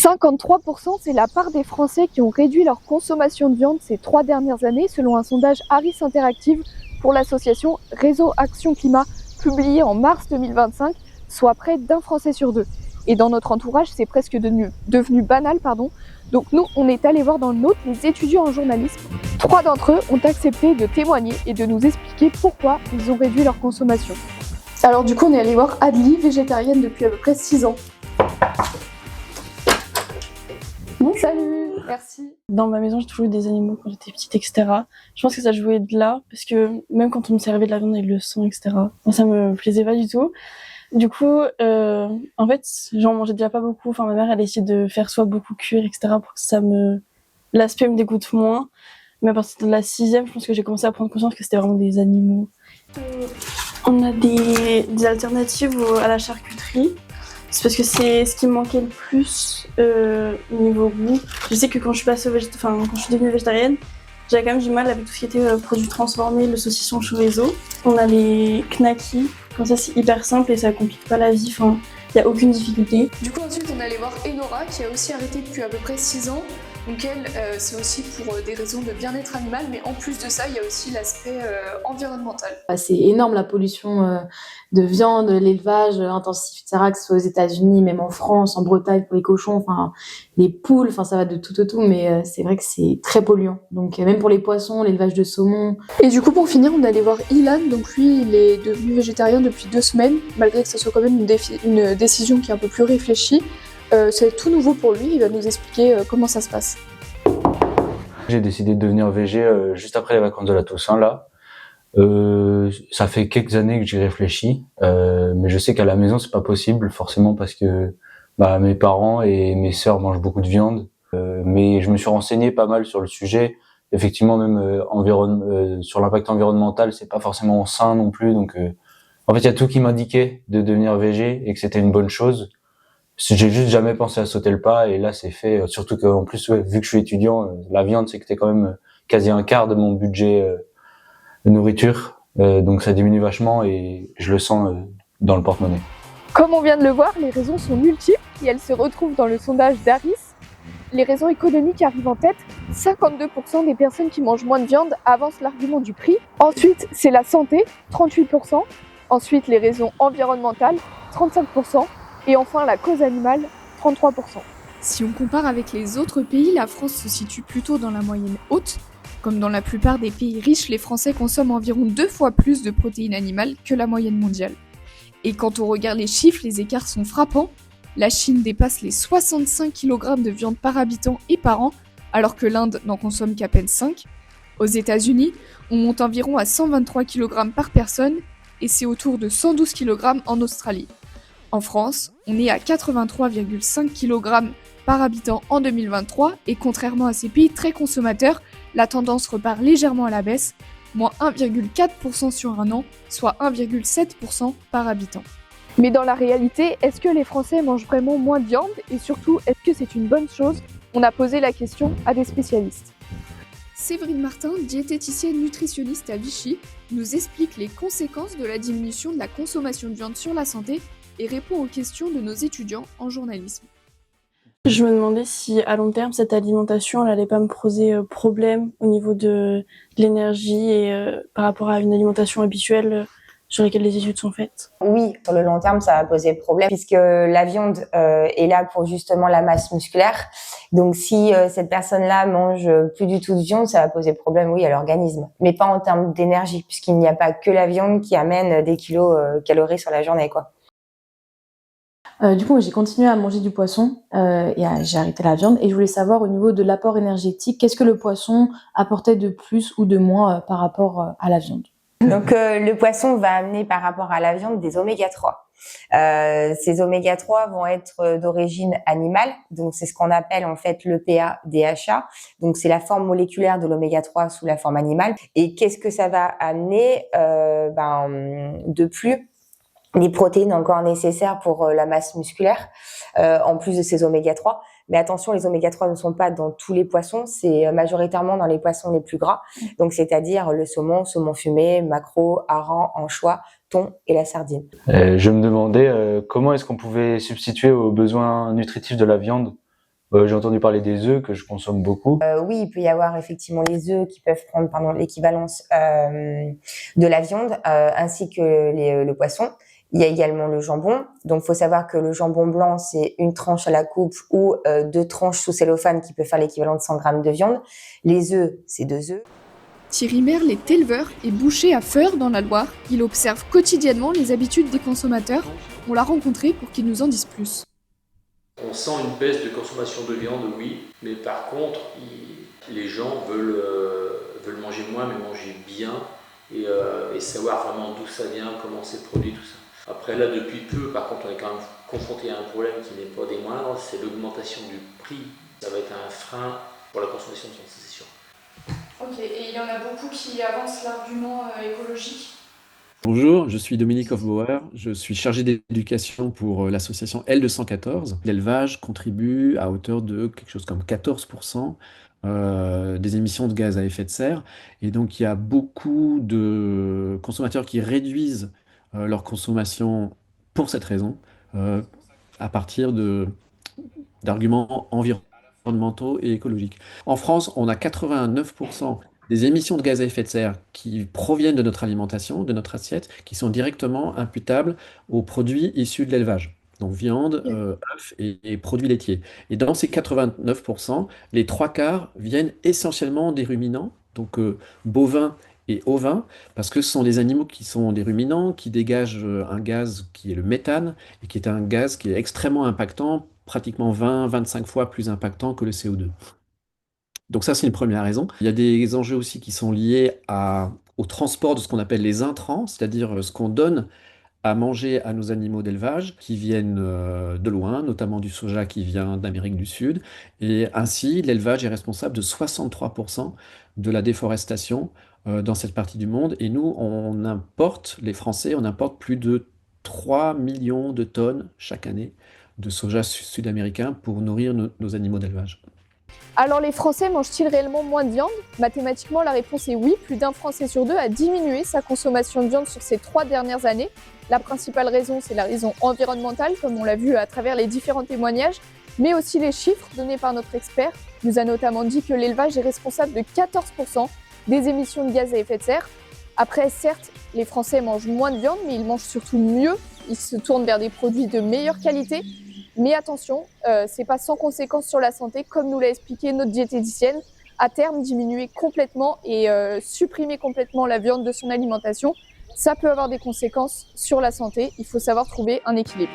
53%, c'est la part des Français qui ont réduit leur consommation de viande ces 3 dernières années, selon un sondage Harris Interactive pour l'association Réseau Action Climat, publié en mars 2025, soit près d'un Français sur deux. Et dans notre entourage, c'est presque devenu banal. Donc nous, on est allé voir dans le nôtre les étudiants en journalisme. 3 d'entre eux ont accepté de témoigner et de nous expliquer pourquoi ils ont réduit leur consommation. Alors du coup, on est allé voir Adli, végétarienne depuis à peu près 6 ans. Bon, salut, merci. Dans ma maison, j'ai toujours eu des animaux quand j'étais petite, etc. Je pense que ça jouait de là, parce que même quand on me servait de la viande avec le sang, etc., moi, ça me plaisait pas du tout. Du coup, en fait, j'en mangeais déjà pas beaucoup. Enfin, ma mère, elle essayait de faire soit beaucoup cuire, etc., pour que l'aspect me dégoûte moins. Mais à partir de la 6e, je pense que j'ai commencé à prendre conscience que c'était vraiment des animaux. On a des alternatives à la charcuterie. C'est parce que c'est ce qui me manquait le plus niveau goût. Je sais que quand je suis devenue végétarienne, j'avais quand même du mal avec tout ce qui était produits transformés, le saucisson chorizo. On a les knackis, comme ça c'est hyper simple et ça complique pas la vie, enfin il n'y a aucune difficulté. Du coup ensuite on est allé voir Enora qui a aussi arrêté depuis à peu près 6 ans. Donc elle, c'est aussi pour des raisons de bien-être animal, mais en plus de ça, il y a aussi l'aspect environnemental. C'est énorme la pollution de viande, l'élevage intensif, etc., que ce soit aux États-Unis, même en France, en Bretagne pour les cochons, enfin les poules, enfin ça va de tout au tout, mais c'est vrai que c'est très polluant. Donc même pour les poissons, l'élevage de saumon. Et du coup pour finir, on est allé voir Ilan, donc lui il est devenu végétarien depuis 2 semaines, malgré que ce soit quand même une décision qui est un peu plus réfléchie. C'est tout nouveau pour lui, il va nous expliquer comment ça se passe. J'ai décidé de devenir végé juste après les vacances de la Toussaint là. Ça fait quelques années que j'y réfléchis, mais je sais qu'à la maison c'est pas possible forcément parce que mes parents et mes sœurs mangent beaucoup de viande. Mais je me suis renseigné pas mal sur le sujet. Effectivement même sur l'impact environnemental, c'est pas forcément sain non plus. Donc en fait il y a tout qui m'indiquait de devenir végé et que c'était une bonne chose. J'ai juste jamais pensé à sauter le pas et là c'est fait, surtout qu'en plus vu que je suis étudiant, la viande c'était quand même quasi un quart de mon budget de nourriture, donc ça diminue vachement et je le sens dans le porte-monnaie. Comme on vient de le voir, les raisons sont multiples et elles se retrouvent dans le sondage d'Harris. Les raisons économiques arrivent en tête, 52% des personnes qui mangent moins de viande avancent l'argument du prix. Ensuite c'est la santé, 38%. Ensuite les raisons environnementales, 35%. Et enfin, la cause animale, 33%. Si on compare avec les autres pays, la France se situe plutôt dans la moyenne haute. Comme dans la plupart des pays riches, les Français consomment environ 2 fois plus de protéines animales que la moyenne mondiale. Et quand on regarde les chiffres, les écarts sont frappants. La Chine dépasse les 65 kg de viande par habitant et par an, alors que l'Inde n'en consomme qu'à peine 5. Aux États-Unis, on monte environ à 123 kg par personne, et c'est autour de 112 kg en Australie. En France, on est à 83,5 kg par habitant en 2023 et contrairement à ces pays très consommateurs, la tendance repart légèrement à la baisse, moins 1,4% sur un an, soit 1,7% par habitant. Mais dans la réalité, est-ce que les Français mangent vraiment moins de viande et surtout, est-ce que c'est une bonne chose? On a posé la question à des spécialistes. Séverine Martin, diététicienne nutritionniste à Vichy, nous explique les conséquences de la diminution de la consommation de viande sur la santé et répond aux questions de nos étudiants en journalisme. Je me demandais si à long terme cette alimentation elle allait pas me poser problème au niveau de l'énergie et par rapport à une alimentation habituelle sur laquelle les études sont faites. Oui, sur le long terme ça va poser problème puisque la viande est là pour justement la masse musculaire. Donc si cette personne-là mange plus du tout de viande, ça va poser problème oui à l'organisme, mais pas en termes d'énergie puisqu'il n'y a pas que la viande qui amène des kilocalories sur la journée quoi. Du coup, j'ai continué à manger du poisson j'ai arrêté la viande et je voulais savoir au niveau de l'apport énergétique, qu'est-ce que le poisson apportait de plus ou de moins par rapport à la viande? Donc le poisson va amener par rapport à la viande des oméga 3. Ces oméga 3 vont être d'origine animale, donc c'est ce qu'on appelle en fait l'EPA-DHA. Donc c'est la forme moléculaire de l'oméga 3 sous la forme animale. Et qu'est-ce que ça va amener de plus? Les protéines encore nécessaires pour la masse musculaire, en plus de ces oméga 3. Mais attention, les oméga 3 ne sont pas dans tous les poissons, c'est majoritairement dans les poissons les plus gras. Donc c'est-à-dire le saumon, saumon fumé, maquereau, hareng, anchois, thon et la sardine. Je me demandais comment est-ce qu'on pouvait substituer aux besoins nutritifs de la viande J'ai entendu parler des œufs que je consomme beaucoup. Oui, il peut y avoir effectivement les œufs qui peuvent prendre l'équivalence de la viande, ainsi que le poisson. Il y a également le jambon. Donc, faut savoir que le jambon blanc, c'est une tranche à la coupe ou 2 tranches sous cellophane qui peut faire l'équivalent de 100 grammes de viande. Les œufs, c'est 2 œufs. Thierry Merle est éleveur et boucher à Feurs dans la Loire. Il observe quotidiennement les habitudes des consommateurs. On l'a rencontré pour qu'il nous en dise plus. On sent une baisse de consommation de viande, oui, mais par contre, les gens veulent manger moins, mais manger bien et savoir vraiment d'où ça vient, comment c'est produit, tout ça. Après là, depuis peu, par contre, on est quand même confronté à un problème qui n'est pas des moindres, c'est l'augmentation du prix. Ça va être un frein pour la consommation de viande, c'est sûr. Ok, et il y en a beaucoup qui avancent l'argument écologique. Bonjour, je suis Dominique Hofbauer, je suis chargé d'éducation pour l'association L214. L'élevage contribue à hauteur de quelque chose comme 14% des émissions de gaz à effet de serre. Et donc il y a beaucoup de consommateurs qui réduisent leur consommation pour cette raison, à partir d'arguments environnementaux et écologiques. En France, on a 89% des émissions de gaz à effet de serre qui proviennent de notre alimentation, de notre assiette, qui sont directement imputables aux produits issus de l'élevage. Donc viande, œufs et produits laitiers. Et dans ces 89%, les 3/4 viennent essentiellement des ruminants, donc bovins et ovins, parce que ce sont des animaux qui sont des ruminants, qui dégagent un gaz qui est le méthane, et qui est un gaz qui est extrêmement impactant, pratiquement 20-25 fois plus impactant que le CO2. Donc ça, c'est une première raison. Il y a des enjeux aussi qui sont liés au transport de ce qu'on appelle les intrants, c'est-à-dire ce qu'on donne à manger à nos animaux d'élevage qui viennent de loin, notamment du soja qui vient d'Amérique du Sud. Et ainsi, l'élevage est responsable de 63% de la déforestation dans cette partie du monde. Et nous, on importe, les Français, on importe plus de 3 millions de tonnes chaque année de soja sud-américain pour nourrir nos animaux d'élevage. Alors les Français mangent-ils réellement moins de viande? Mathématiquement, la réponse est oui. Plus d'un Français sur deux a diminué sa consommation de viande sur ces 3 dernières années. La principale raison, c'est la raison environnementale, comme on l'a vu à travers les différents témoignages, mais aussi les chiffres donnés par notre expert. Il nous a notamment dit que l'élevage est responsable de 14% des émissions de gaz à effet de serre. Après, certes, les Français mangent moins de viande, mais ils mangent surtout mieux. Ils se tournent vers des produits de meilleure qualité. Mais attention, c'est pas sans conséquence sur la santé, comme nous l'a expliqué notre diététicienne. À terme, diminuer complètement et supprimer complètement la viande de son alimentation, ça peut avoir des conséquences sur la santé. Il faut savoir trouver un équilibre.